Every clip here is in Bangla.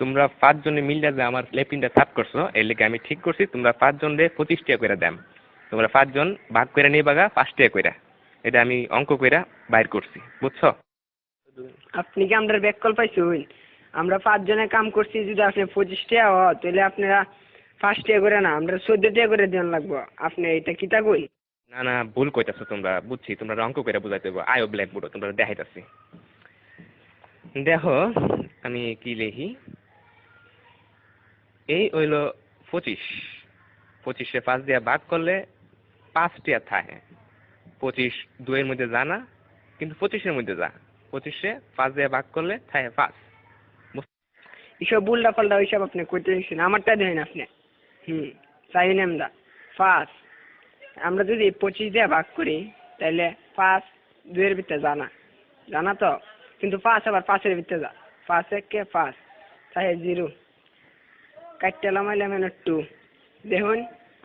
তোমরা 5 জনে মিলে যে আমার লেপিনটা সাফ করছো এর লেগে আমি ঠিক করছি তোমরা 5 জনরে 25 টাকা করে দাম। তোমরা 5 জন ভাগ করে নিবাগা 5 টাকা করে। এটা আমি অঙ্ক কইরা বাইর করছি, বুঝছো? আপনি কি আমরা ব্যাককল পাইছুন? আমরা 5 জনে কাম করছি, যদি আপনি 25 টাকা হয় তাহলে আপনারা 5 টাকা করে না, আমরা 14 টাকা করে দেন লাগবো। আপনি এটা কিতা কই? না না, ভুল কইতাছো তোমরা, বুঝছি তোমরা অঙ্ক কইরা বুঝাইতে হবে। আয়ো ব্ল্যাকবোর্ড তোমরা দেখাইতাছি। দেখো আমি কি লিখি, এই হইল 25। 25-এ 5 দিয়া ভাগ করলে 5 টাকা থাকে। 25 2 এর মধ্যে যা না, কিন্তু 25-এর মধ্যে যা। 25-এ 5 দিয়া ভাগ করলে থাকে 5। এসব উল্টা পাল্টা ওইসব আপনি কইতে দিচ্ছেন, আমারটা দেখেন আপনি। চাই না আমরা 5। আমরা যদি 25 দিয়ে ভাগ করি তাহলে 5 2 এর ভিতরে জানা জানা তো, কিন্তু 5 আবার 5 এর ভিতরে যা। 5 1 5 তাই 0 কাটতে লামাইলে মানে 2। দেখুন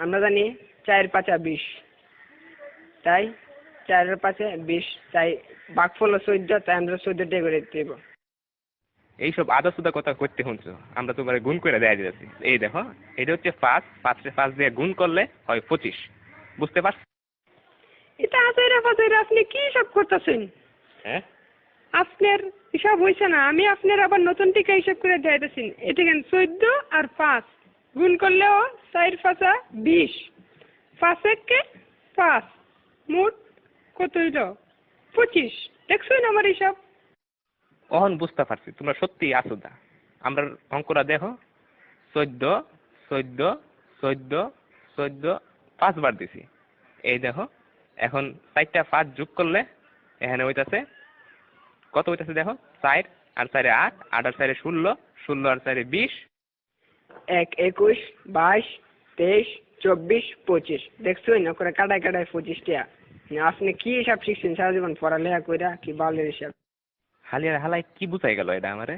আমরা জানি 4 5 20, তাই 4 এর 5 20, তাই ভাগফল 14, তাই আমরা 14 টাকা করে দেব। এইসব আদা সুদা কথা করতে শুনছো, আমরা তোমার গুণ করে দেয়া দিতেছি। এই দেখো এটা হচ্ছে 5, 5-এ 5 দিয়ে গুণ করলে হয় 25, বুঝতে পারছো? এটা আজাইরা ফাজাইরা আপনি কি সব করতেছেন? হ্যাঁ, আপনার হিসাব হয়েছে না, আমি আপনার আবার নতুন টিকা হিসাব করে দেখাইতেছি। এটা কেন 14 আর 5 গুণ করলেও 4 5 20, 5 1 5, মোট কত হইল? 25। দেখছেন আমার হিসাব? অহন বুঝতে পারছি তোমরা সত্যি আসুদা। আমরা অঙ্কটা দেখো, 14 14 14 14 5 বার দিছি। এই দেখো এখন 4টা 5 যোগ করলে এখানে হইতাছে কত হইতাছে দেখো, 4 আর 4 8, 8 আর 4 16, 16 আর 4 20। 1 21 22 23 24 25। দেখছেন না করে কাটায় কাটায় 25 টাকা। আপনি কি হিসাব শিখছেন সারা জীবন পড়ালেখা কইরা, কি বালের হিসাব? হালিয়ার হালাই কি বুঝাই গেল এটা আমারে?